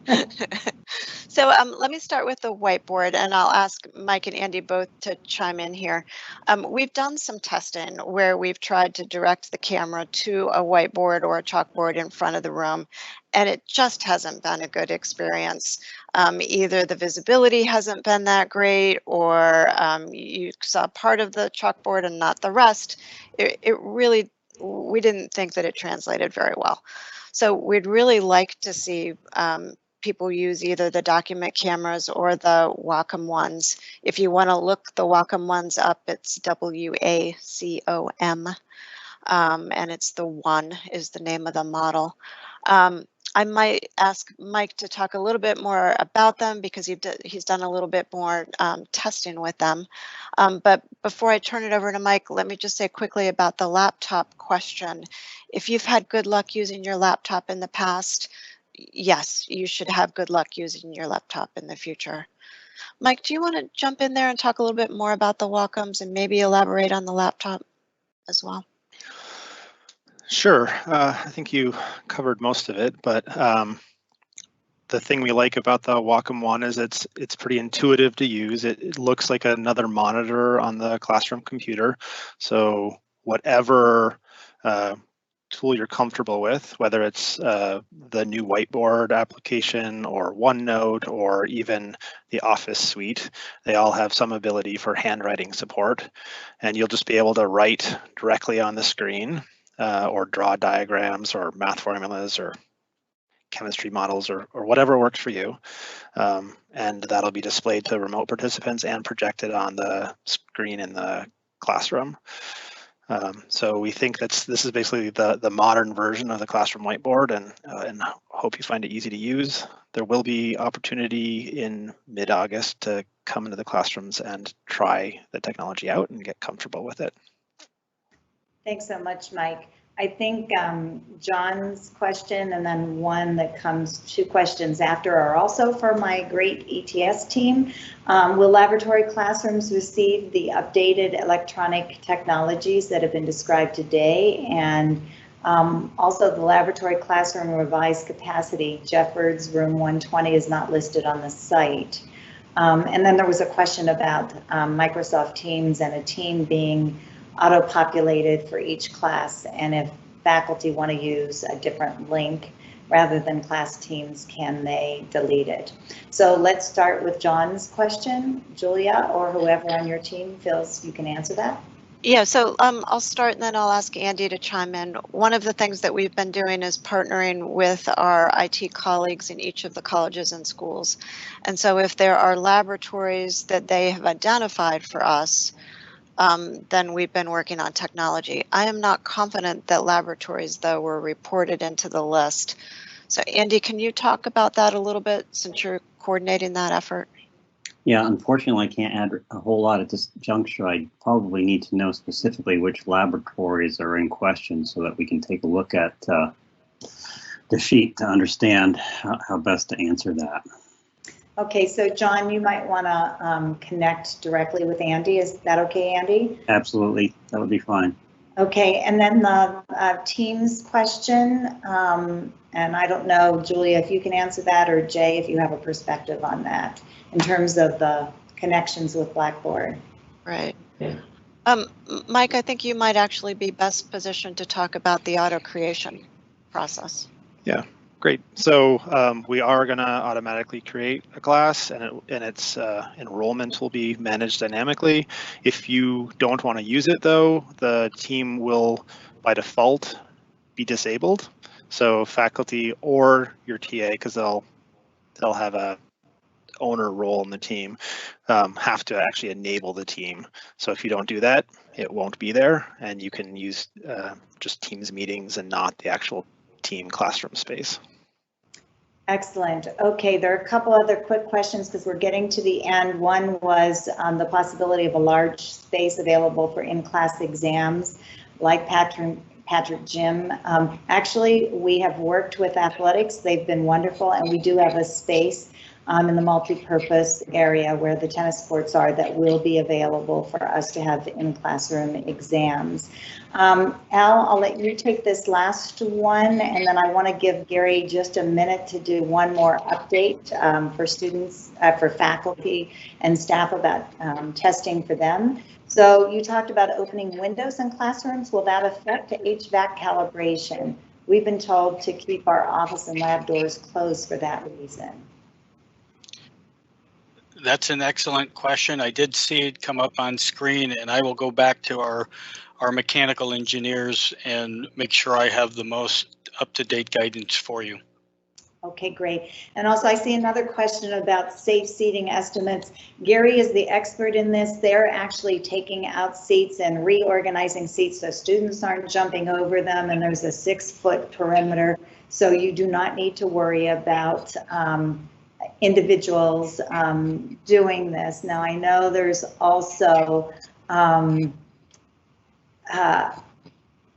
ahead. So let me start with the whiteboard, and I'll ask Mike and Andy both to chime in here. We've done some testing where we've tried to direct the camera to a whiteboard or a chalkboard in front of the room, and it just hasn't been a good experience. Either the visibility hasn't been that great, or you saw part of the chalkboard and not the rest. It really, we didn't think that it translated very well. So we'd really like to see people use either the document cameras or the Wacom Ones. If you want to look the Wacom Ones up, it's WACOM, and it's the One is the name of the model. I might ask Mike to talk a little bit more about them because he's done a little bit more testing with them. But before I turn it over to Mike, let me just say quickly about the laptop question. If you've had good luck using your laptop in the past, yes, you should have good luck using your laptop in the future. Mike, do you want to jump in there and talk a little bit more about the Wacoms and maybe elaborate on the laptop as well? Sure. I think you covered most of it, but the thing we like about the Wacom One is it's pretty intuitive to use. It looks like another monitor on the classroom computer. So whatever tool you're comfortable with, whether it's the new whiteboard application or OneNote or even the Office suite, they all have some ability for handwriting support, and you'll just be able to write directly on the screen or draw diagrams or math formulas or chemistry models or whatever works for you. And that'll be displayed to remote participants and projected on the screen in the classroom. So we think this is basically the modern version of the classroom whiteboard, and hope you find it easy to use. There will be opportunity in mid-August to come into the classrooms and try the technology out and get comfortable with it. Thanks so much, Mike. I think John's question and then one that comes 2 questions after are also for my great ETS team. Will laboratory classrooms receive the updated electronic technologies that have been described today? And also the laboratory classroom revised capacity, Jeffords room 120 is not listed on the site. And then there was a question about Microsoft Teams and a team being auto-populated for each class, and if faculty want to use a different link rather than class teams, can they delete it? So let's start with John's question. Julia, or whoever on your team feels you can answer that. Yeah, so I'll start and then I'll ask Andy to chime in. One of the things that we've been doing is partnering with our IT colleagues in each of the colleges and schools. And so if there are laboratories that they have identified for us, then we've been working on technology. I am not confident that laboratories, though, were reported into the list. So Andy, can you talk about that a little bit since you're coordinating that effort? Yeah, unfortunately, I can't add a whole lot at this juncture. I probably need to know specifically which laboratories are in question so that we can take a look at the sheet to understand how best to answer that. Okay, so John, you might want to connect directly with Andy. Is that okay, Andy? Absolutely, that would be fine. Okay, and then the Teams question, and I don't know, Julia, if you can answer that, or Jay, if you have a perspective on that in terms of the connections with Blackboard. Right. Mike, I think you might actually be best positioned to talk about the auto creation process. Yeah, great. So we are going to automatically create a class, and its enrollment will be managed dynamically. If you don't want to use it, though, the team will, by default, be disabled. So faculty or your TA, because they'll have a owner role in the team, have to actually enable the team. So if you don't do that, it won't be there, and you can use just Teams meetings and not the actual team classroom space. Excellent. Okay, there are a couple other quick questions because we're getting to the end. One was the possibility of a large space available for in-class exams like Patrick Gym. Actually, we have worked with athletics. They've been wonderful, and we do have a space in the multi-purpose area where the tennis courts are that will be available for us to have in-classroom exams. Al, I'll let you take this last one, and then I want to give Gary just a minute to do one more update for students, for faculty and staff about testing for them. So you talked about opening windows in classrooms. Will that affect HVAC calibration? We've been told to keep our office and lab doors closed for that reason. That's an excellent question. I did see it come up on screen, and I will go back to our mechanical engineers and make sure I have the most up-to-date guidance for you. Okay, great. And also I see another question about safe seating estimates. Gary is the expert in this. They're actually taking out seats and reorganizing seats so students aren't jumping over them, and there's a 6-foot perimeter. So you do not need to worry about individuals doing this. Now I know there's also,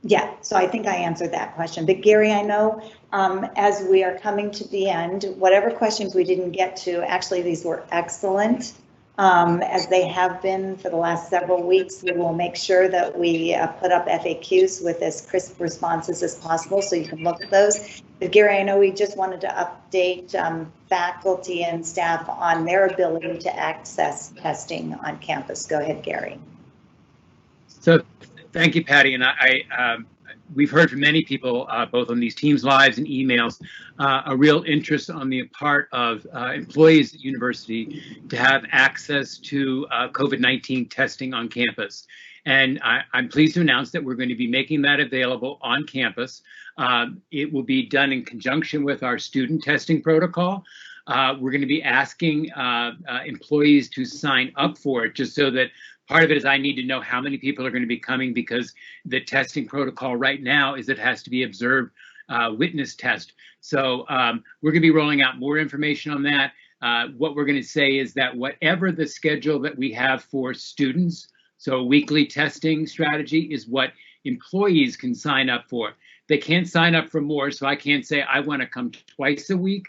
yeah, so I think I answered that question. But Gary, I know as we are coming to the end, whatever questions we didn't get to, actually these were excellent, as they have been for the last several weeks. We will make sure that we put up FAQs with as crisp responses as possible so you can look at those. But Gary, I know we just wanted to update faculty and staff on their ability to access testing on campus. Go ahead, Gary. So thank you, Patty. And we've heard from many people, both on these Teams Lives and emails, a real interest on the part of employees at university to have access to COVID-19 testing on campus. And I'm pleased to announce that we're going to be making that available on campus. It will be done in conjunction with our student testing protocol. We're going to be asking employees to sign up for it, just so that part of it is I need to know how many people are going to be coming, because the testing protocol right now is it has to be observed witness test. So we're going to be rolling out more information on that. What we're going to say is that whatever the schedule that we have for students, so weekly testing strategy, is what employees can sign up for. They can't sign up for more, so I can't say I want to come twice a week.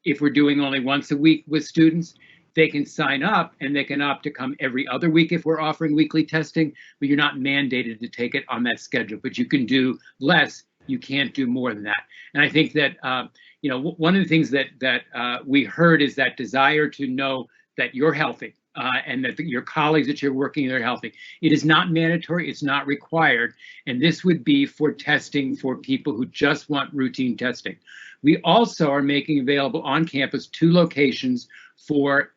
If we're doing only once a week with students, they can sign up and they can opt to come every other week if we're offering weekly testing, but you're not mandated to take it on that schedule. But you can do less, you can't do more than that. And I think that, you know, one of the things that we heard is that desire to know that you're healthy and that your colleagues that you're working with are healthy. It is not mandatory, it's not required. And this would be for testing for people who just want routine testing. We also are making available on campus 2 locations for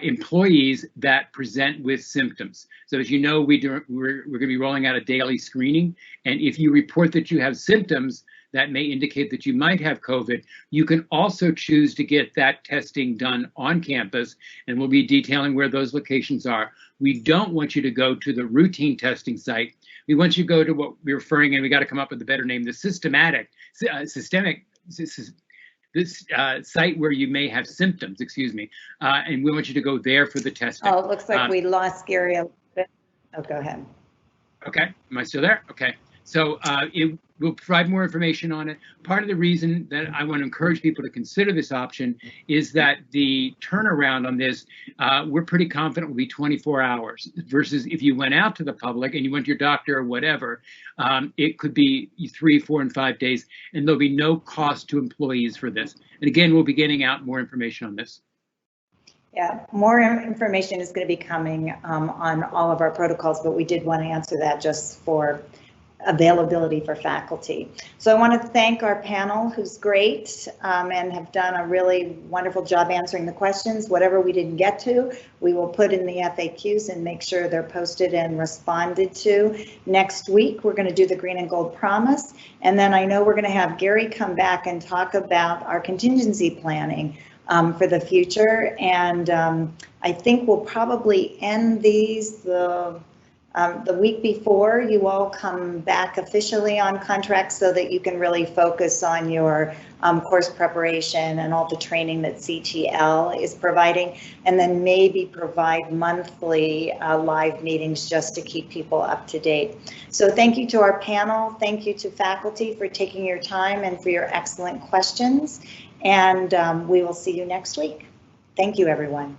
employees that present with symptoms. So as you know, we're going to be rolling out a daily screening. And if you report that you have symptoms that may indicate that you might have COVID, you can also choose to get that testing done on campus. And we'll be detailing where those locations are. We don't want you to go to the routine testing site. We want you to go to what we're referring, and we got to come up with a better name, the systemic this site where you may have symptoms, excuse me, and we want you to go there for the testing. Oh, it looks like we lost Gary a little bit. Oh, go ahead. Okay, am I still there? Okay, so it will provide more information on it. Part of the reason that I want to encourage people to consider this option is that the turnaround on this, we're pretty confident will be 24 hours versus if you went out to the public and you went to your doctor or whatever, it could be 3, 4, and 5 days, and there'll be no cost to employees for this. And again, we'll be getting out more information on this. Yeah, more information is going to be coming on all of our protocols, but we did want to answer that just for availability for faculty. So I want to thank our panel, who's great and have done a really wonderful job answering the questions. Whatever we didn't get to, we will put in the FAQs and make sure they're posted and responded to. Next week, we're going to do the Green and Gold Promise. And then I know we're going to have Gary come back and talk about our contingency planning for the future. And I think we'll probably end these the week before you all come back officially on contracts so that you can really focus on your course preparation and all the training that CTL is providing, and then maybe provide monthly live meetings just to keep people up to date. So thank you to our panel. Thank you to faculty for taking your time and for your excellent questions. And we will see you next week. Thank you, everyone.